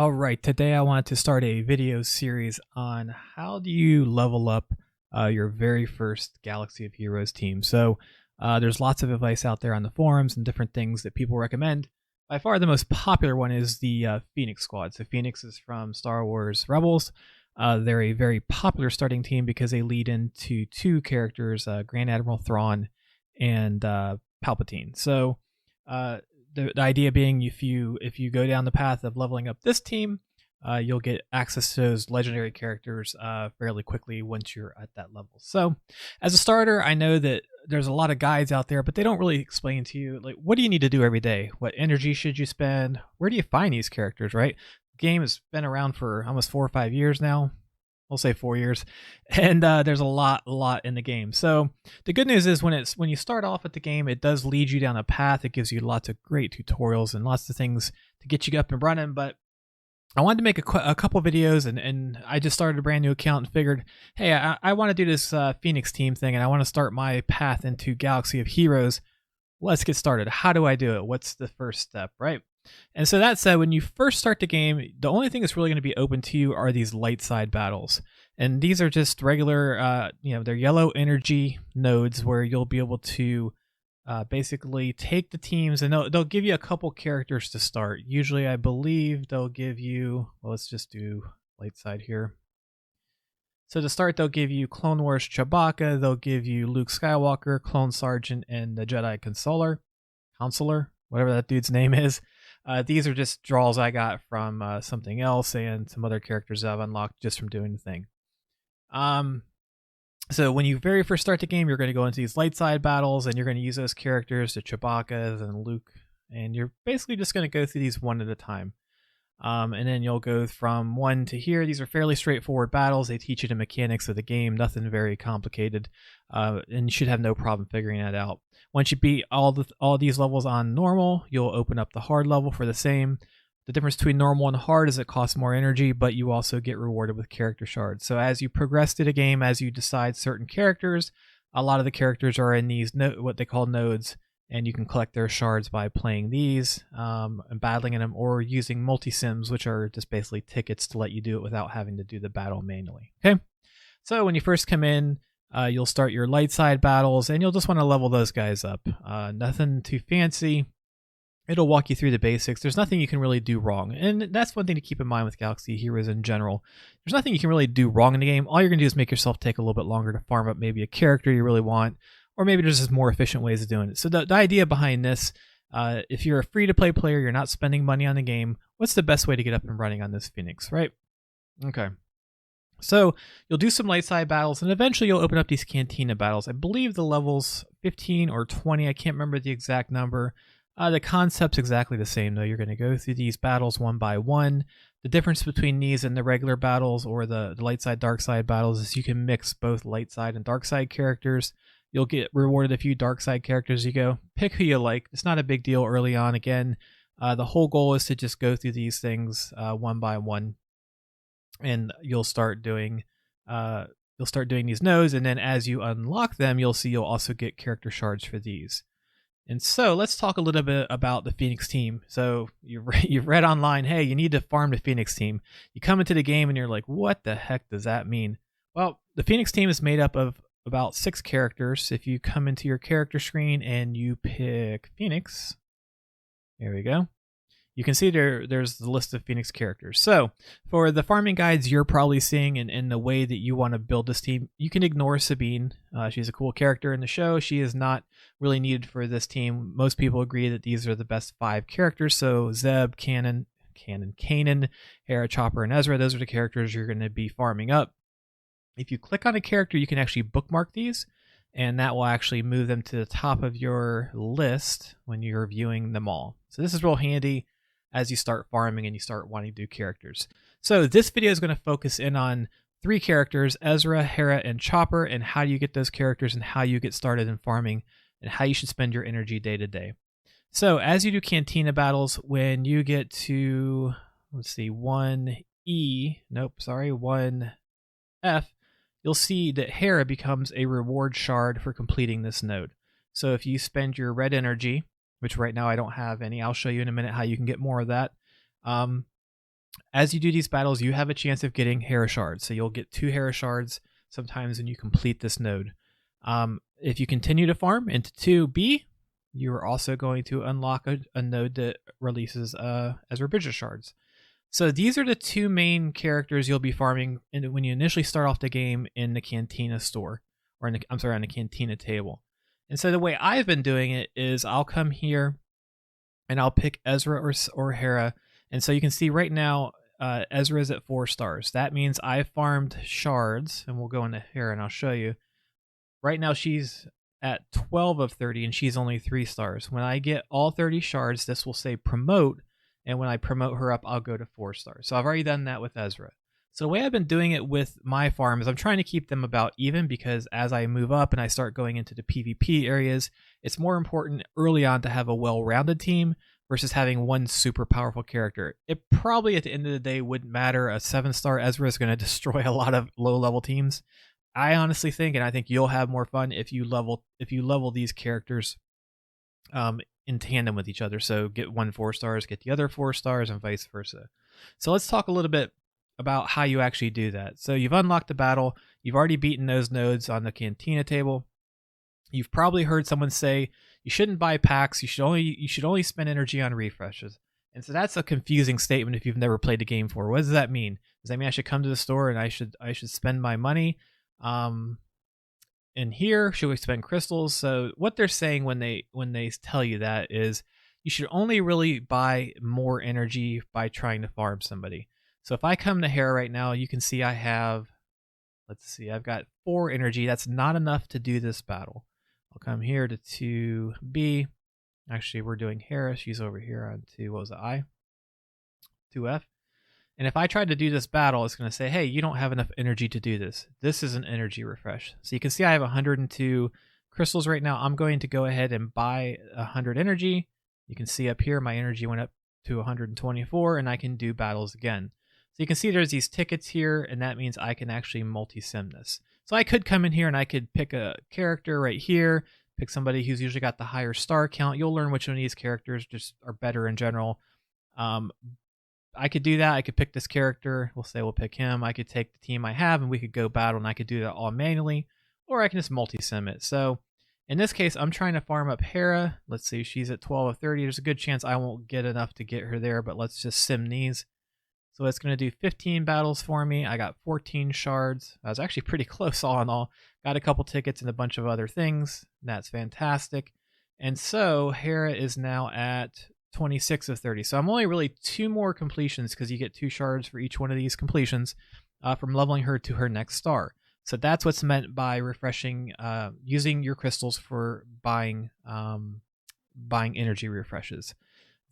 All right, today I wanted to start a video series on how do you level up your very first Galaxy of Heroes team. There's lots of advice out there on the forums and different things that people recommend. By far the most popular one is the Phoenix Squad. So Phoenix is from Star Wars Rebels. They're a very popular starting team because they lead into two characters, Grand Admiral Thrawn and Palpatine. Uh, the idea being if you go down the path of leveling up this team, you'll get access to those legendary characters fairly quickly once you're at that level. So as a starter, I know that there's a lot of guides out there, but they don't really explain to you, like, what do you need to do every day? What energy should you spend? Where do you find these characters, right? The game has been around for almost 4 or 5 years now. We'll say 4 years, and there's a lot in the game. So the good news is when you start off at the game, it does lead you down a path. It gives you lots of great tutorials and lots of things to get you up and running. But I wanted to make a couple videos, and I just started a brand new account and figured, hey, I want to do this Phoenix team thing, and I want to start my path into Galaxy of Heroes. Let's get started. How do I do it? What's the first step, right? And so that said, when you first start the game, the only thing that's really going to be open to you are these light side battles. And these are just regular, they're yellow energy nodes where you'll be able to basically take the teams, and they'll give you a couple characters to start. Usually, I believe they'll give you, well, let's just do light side here. So to start, they'll give you Clone Wars Chewbacca, they'll give you Luke Skywalker, Clone Sergeant, and the Jedi Counselor, whatever that dude's name is. These are just draws I got from something else and some other characters I've unlocked just from doing the thing. So when you very first start the game, you're going to go into these light side battles, and you're going to use those characters, the Chewbacca's and Luke, and you're basically just going to go through these one at a time. And then you'll go from one to here. These are fairly straightforward battles. They teach you the mechanics of the game, nothing very complicated, and you should have no problem figuring that out. Once you beat all these levels on normal, you'll open up the hard level for the same. The difference between normal and hard is it costs more energy, but you also get rewarded with character shards. So as you progress through the game, as you decide certain characters, a lot of the characters are in these what they call nodes, and you can collect their shards by playing these and battling in them, or using multi-sims, which are just basically tickets to let you do it without having to do the battle manually. Okay, so when you first come in, you'll start your light side battles, and you'll just want to level those guys up. Nothing too fancy. It'll walk you through the basics. There's nothing you can really do wrong, and that's one thing to keep in mind with Galaxy Heroes in general. There's nothing you can really do wrong in the game. All you're going to do is make yourself take a little bit longer to farm up maybe a character you really want, or maybe there's just more efficient ways of doing it. So the idea behind this, if you're a free-to-play player, you're not spending money on the game, what's the best way to get up and running on this Phoenix, right? Okay. So you'll do some light side battles, and eventually you'll open up these cantina battles. I believe the level's 15 or 20. I can't remember the exact number. The concept's exactly the same, though. You're going to go through these battles one by one. The difference between these and the regular battles, or the light side, dark side battles, is you can mix both light side and dark side characters. You'll get rewarded a few dark side characters. You go pick who you like. It's not a big deal early on. Again, the whole goal is to just go through these things one by one, and you'll start doing these nodes, and then as you unlock them, you'll also get character shards for these. And so let's talk a little bit about the Phoenix team. So you've read online, hey, you need to farm the Phoenix team. You come into the game and you're like, what the heck does that mean? Well, the Phoenix team is made up of about 6 characters. If you come into your character screen and you pick Phoenix, there we go. You can see there's the list of Phoenix characters. So for the farming guides you're probably seeing and the way that you want to build this team, you can ignore Sabine. She's a cool character in the show. She is not really needed for this team. Most people agree that these are the best 5 characters. So Zeb, Kanan, Hera, Chopper, and Ezra, those are the characters you're going to be farming up. If you click on a character, you can actually bookmark these, and that will actually move them to the top of your list when you're viewing them all. So this is real handy as you start farming and you start wanting to do characters. So this video is going to focus in on 3 characters, Ezra, Hera, and Chopper, and how you get those characters and how you get started in farming and how you should spend your energy day to day. So as you do cantina battles, when you get to, let's see, 1F, you'll see that Hera becomes a reward shard for completing this node. So if you spend your red energy, which right now I don't have any, I'll show you in a minute how you can get more of that. As you do these battles, you have a chance of getting Hera shards. So you'll get 2 Hera shards sometimes when you complete this node. If you continue to farm into 2B, you're also going to unlock a node that releases Ezra Bridger shards. So these are the 2 main characters you'll be farming when you initially start off the game in the cantina store, or on the cantina table. And so the way I've been doing it is I'll come here and I'll pick Ezra or Hera. And so you can see right now, Ezra is at 4 stars. That means I farmed shards, and we'll go into Hera and I'll show you. Right now she's at 12 of 30 and she's only 3 stars. When I get all 30 shards, this will say promote, and when I promote her up, I'll go to 4 stars. So I've already done that with Ezra. So the way I've been doing it with my farm is I'm trying to keep them about even, because as I move up and I start going into the PvP areas, it's more important early on to have a well-rounded team versus having one super powerful character. It probably at the end of the day wouldn't matter. A 7-star Ezra is going to destroy a lot of low-level teams. I honestly think, and I think you'll have more fun if you level these characters in tandem with each other. So get one 4 stars, get the other 4 stars, and vice versa. So let's talk a little bit about how you actually do that. So you've unlocked the battle. You've already beaten those nodes on the cantina table. You've probably heard someone say you shouldn't buy packs. You should only spend energy on refreshes. And so that's a confusing statement if you've never played the game before. What does that mean? Does that mean I should come to the store and I should spend my money? In here, should we spend crystals? So what they're saying when they tell you that is you should only really buy more energy by trying to farm somebody. So if I come to Hera right now, you can see I have, let's see, I've got 4 energy. That's not enough to do this battle. I'll come here to 2B. Actually, we're doing Hera. She's over here on 2, what was it, I? 2F. And if I tried to do this battle, it's going to say, hey, you don't have enough energy to do this. This is an energy refresh. So you can see I have 102 crystals right now. I'm going to go ahead and buy 100 energy. You can see up here my energy went up to 124, and I can do battles again. So you can see there's these tickets here, and that means I can actually multi-sim this. So I could come in here and I could pick a character right here, pick somebody who's usually got the higher star count. You'll learn which one of these characters just are better in general. I could do that. I could pick this character. We'll pick him. I could take the team I have and we could go battle, and I could do that all manually, or I can just multi-sim it. So in this case, I'm trying to farm up Hera. Let's see, she's at 12 of 30. There's a good chance I won't get enough to get her there, but let's just sim these. So it's going to do 15 battles for me. I got 14 shards. I was actually pretty close all in all. Got a couple tickets and a bunch of other things. That's fantastic. And so Hera is now at 26 of 30. So I'm only really 2 more completions, because you get 2 shards for each one of these completions from leveling her to her next star. So that's what's meant by refreshing, using your crystals for buying energy refreshes.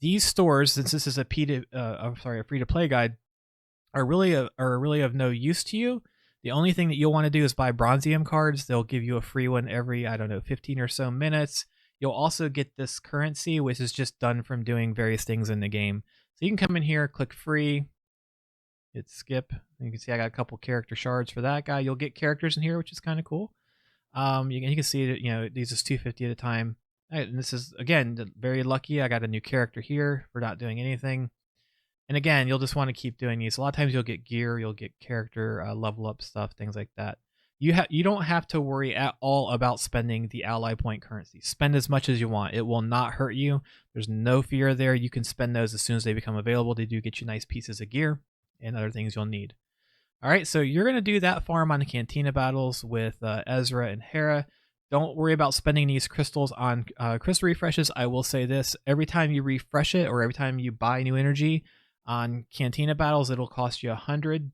These stores, since this is a free-to-play guide, are really of no use to you. The only thing that you'll want to do is buy Bronzium cards. They'll give you a free one every, 15 or so minutes. You'll also get this currency, which is just done from doing various things in the game. So you can come in here, click free, hit skip. You can see I got a couple character shards for that guy. You'll get characters in here, which is kind of cool. You can see that these is 250 at a time. And this is, again, very lucky. I got a new character here for not doing anything. And again, you'll just want to keep doing these. A lot of times you'll get gear, you'll get character level up stuff, things like that. You don't have to worry at all about spending the ally point currency. Spend as much as you want. It will not hurt you. There's no fear there. You can spend those as soon as they become available. They do get you nice pieces of gear and other things you'll need. All right, so you're going to do that farm on the Cantina battles with Ezra and Hera. Don't worry about spending these crystals on crystal refreshes. I will say this. Every time you refresh it, or every time you buy new energy on Cantina battles, it'll cost you 100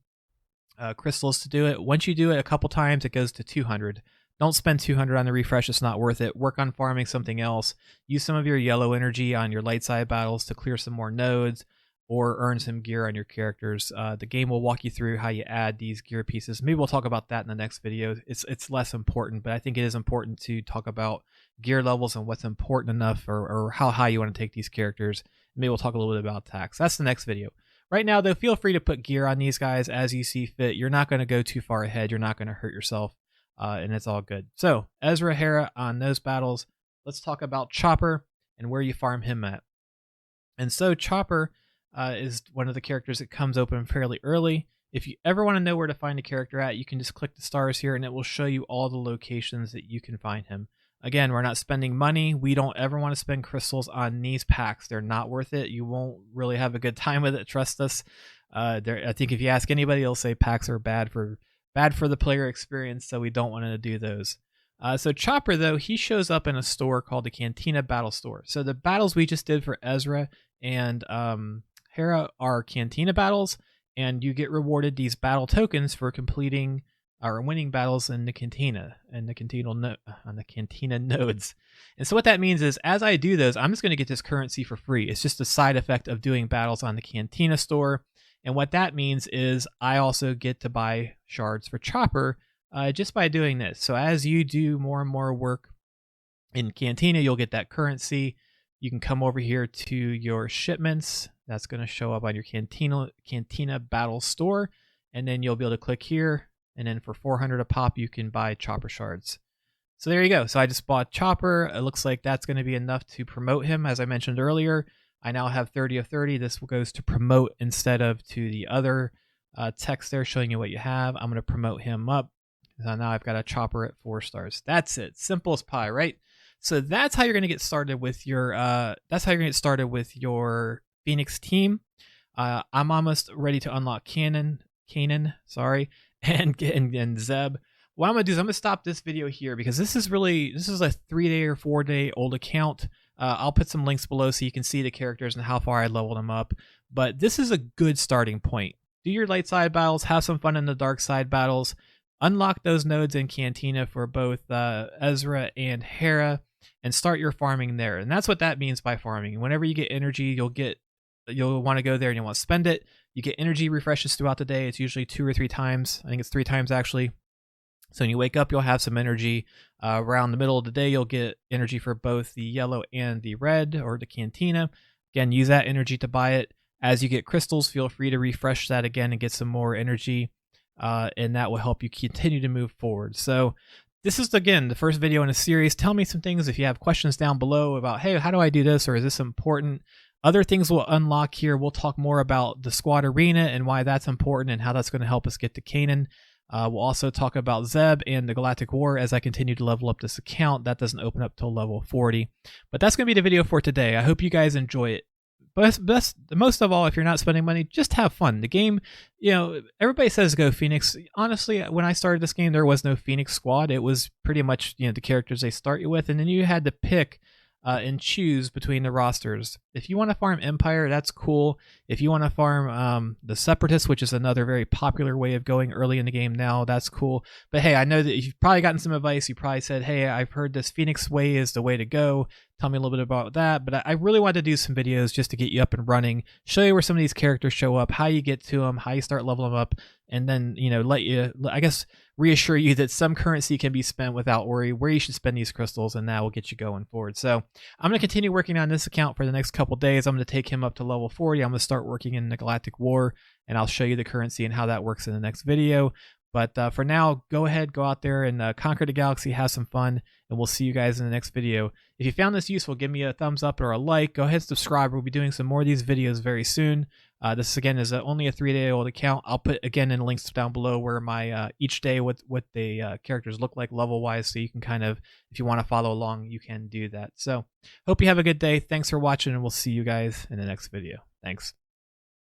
crystals to do it. Once you do it a couple times, it goes to 200. Don't spend 200 on the refresh. It's not worth it. Work on farming something else. Use some of your yellow energy on your light side battles to clear some more nodes, or earn some gear on your characters. The game will walk you through how you add these gear pieces. Maybe we'll talk about that in the next video. It's less important, but I think it is important to talk about gear levels and what's important enough, or how high you want to take these characters. Maybe we'll talk a little bit about tax. That's the next video. Right now, though, feel free to put gear on these guys as you see fit. You're not going to go too far ahead. You're not going to hurt yourself, and it's all good. So, Ezra, Hera on those battles. Let's talk about Chopper and where you farm him at. And so, Chopper, is one of the characters that comes open fairly early. If you ever want to know where to find a character at, you can just click the stars here and it will show you all the locations that you can find him. Again, we're not spending money. We don't ever want to spend crystals on these packs. They're not worth it. You won't really have a good time with it. Trust us. I think if you ask anybody, they'll say packs are bad for the player experience, so we don't want to do those. So Chopper, though, he shows up in a store called the Cantina Battle Store. So the battles we just did for Ezra and Hera are Cantina battles, and you get rewarded these battle tokens for completing or winning battles in the Cantina and the Cantina nodes. And so what that means is, as I do those, I'm just going to get this currency for free. It's just a side effect of doing battles on the Cantina store. And what that means is I also get to buy shards for Chopper just by doing this. So as you do more and more work in Cantina, you'll get that currency. You can come over here to your shipments. That's going to show up on your Cantina Battle Store. And then you'll be able to click here. And then for 400 a pop, you can buy Chopper shards. So there you go. So I just bought Chopper. It looks like that's going to be enough to promote him. As I mentioned earlier, I now have 30 of 30. This goes to promote instead of to the other text there showing you what you have. I'm going to promote him up. So now I've got a Chopper at 4 stars. That's it. Simple as pie, right? So that's how you're going to get started with your Phoenix team. I'm almost ready to unlock Kanan, and Zeb. What I'm gonna do is I'm gonna stop this video here because this is a 3-day or 4-day old account. I'll put some links below so you can see the characters and how far I leveled them up. But this is a good starting point. Do your light side battles, have some fun in the dark side battles, unlock those nodes in Cantina for both Ezra and Hera, and start your farming there. And that's what that means by farming. Whenever you get energy, you'll want to go there and you'll want to spend it. You get energy refreshes throughout the day. It's usually 2 or 3 times. I think it's 3 times actually. So when you wake up, you'll have some energy. Around the middle of the day, you'll get energy for both the yellow and the red or the Cantina. Again, use that energy to buy it. As you get crystals, feel free to refresh that again and get some more energy. And that will help you continue to move forward. So this is, again, the first video in a series. Tell me some things if you have questions down below about, hey, how do I do this? Or is this important? Other things we'll unlock here. We'll talk more about the squad arena and why that's important and how that's going to help us get to Kanan. We'll also talk about Zeb and the Galactic War as I continue to level up this account. That doesn't open up till level 40. But that's going to be the video for today. I hope you guys enjoy it. But most of all, if you're not spending money, just have fun. The game, everybody says go Phoenix. Honestly, when I started this game, there was no Phoenix squad. It was pretty much the characters they start you with, and then you had to pick and choose between the rosters. If you want to farm Empire, that's cool. If you want to farm the Separatists, which is another very popular way of going early in the game now, that's cool. But hey, I know that you've probably gotten some advice. You probably said, hey, I've heard this Phoenix way is the way to go. Tell me a little bit about that. But I really wanted to do some videos just to get you up and running, show you where some of these characters show up, how you get to them, how you start leveling them up, and then, let you, I guess, reassure you that some currency can be spent without worry, where you should spend these crystals, and that will get you going forward. So I'm going to continue working on this account for the next couple days. I'm going to take him up to level 40. I'm going to start working in the Galactic War, and I'll show you the currency and how that works in the next video. But for now, go ahead, go out there and conquer the galaxy, have some fun, and we'll see you guys in the next video. If you found this useful, give me a thumbs up or a like. Go ahead and subscribe. We'll be doing some more of these videos very soon. This, again, is only a 3-day-old account. I'll put, again, in links down below where my each day what the characters look like level-wise, so you can kind of, if you want to follow along, you can do that. So hope you have a good day. Thanks for watching, and we'll see you guys in the next video. Thanks.